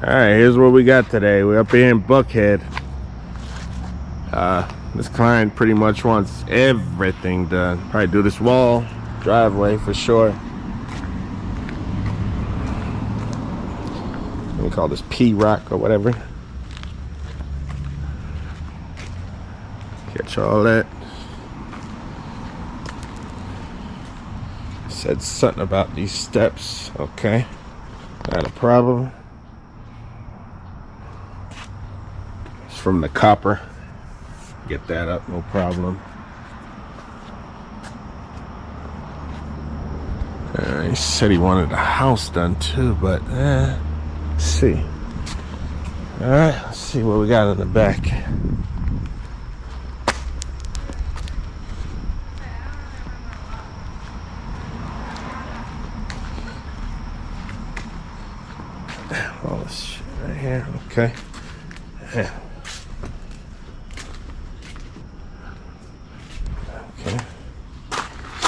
Alright, here's what we got today. We're up here in Buckhead. This client pretty much wants everything done. Probably do this wall, driveway for sure. We call this P-Rock or whatever. Catch all that. Said something about these steps. Okay, not a problem. It's from the copper. Get that up, no problem. He said he wanted the house done too, but let's see. All right, let's see what we got in the back. All this shit right here. Okay. Yeah. Okay.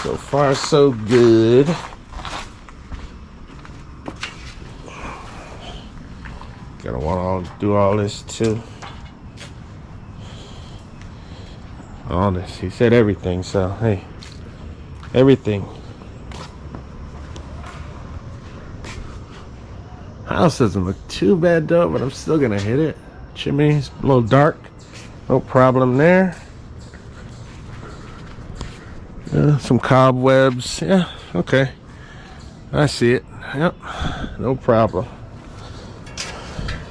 So far, so good. Gotta want to do all this too. All this. He said everything, so hey, everything. House doesn't look too bad though, but I'm still gonna hit it. Chimney's a little dark. No problem there. Some cobwebs. Yeah, okay. I see it. Yep, no problem.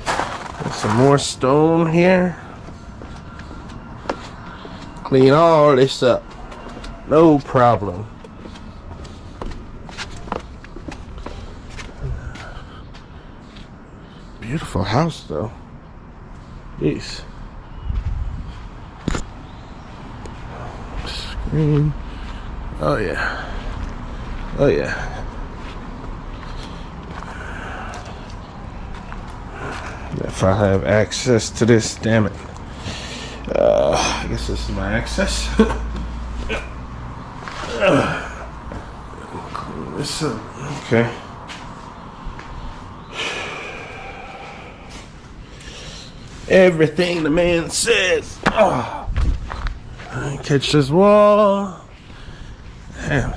There's some more stone here. Clean all this up. No problem. Beautiful house though. Jeez. Screen. Oh yeah. Oh yeah. If I have access to this, damn it. I guess this is my access. Clean this up. Okay. Everything the man says. Oh. Catch this wall. Damn,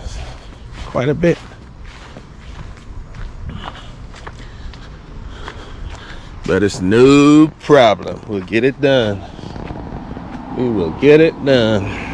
quite a bit. But it's no problem. We'll get it done. We will get it done.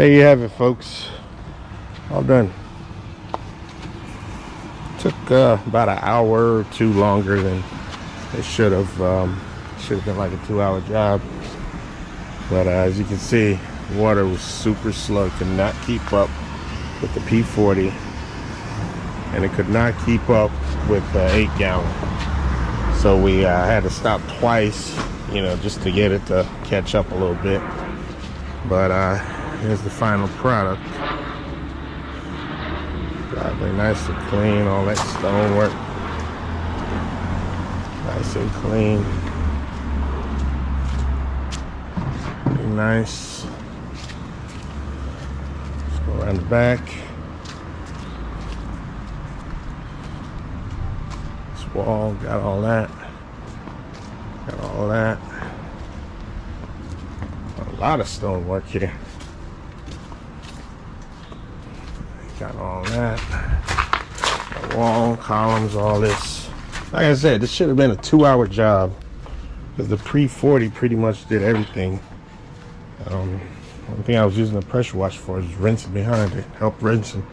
There you have it, folks. All done. Took about an hour or two longer than it should have. Should have been like a 2-hour job. But as you can see, water was super slow. Could not keep up with the P40. And it could not keep up with the 8-gallon. So we had to stop twice, you know, just to get it to catch up a little bit. But here's the final product. Driveway nice and clean, all that stonework. Nice and clean. Pretty nice. Let's go around the back. This wall, got all that. Got all that. A lot of stonework here. Got all that. The wall, columns, all this. Like I said, this should have been a 2-hour job because the Pre-40 pretty much did everything. One thing I was using the pressure washer for is rinsing behind it. Help rinsing.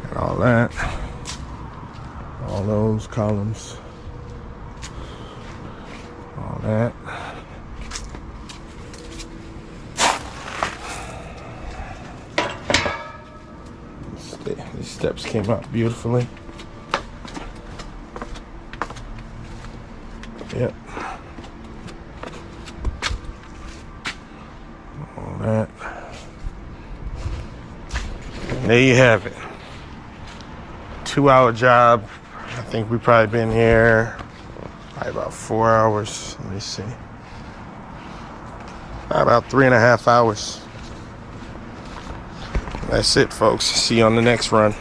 Got all that. All those columns. All that. These steps came out beautifully. Yep. All that. And there you have it. 2-hour job. I think we've probably been here probably about 4 hours. Let me see. About 3.5 hours. That's it, folks. See you on the next run.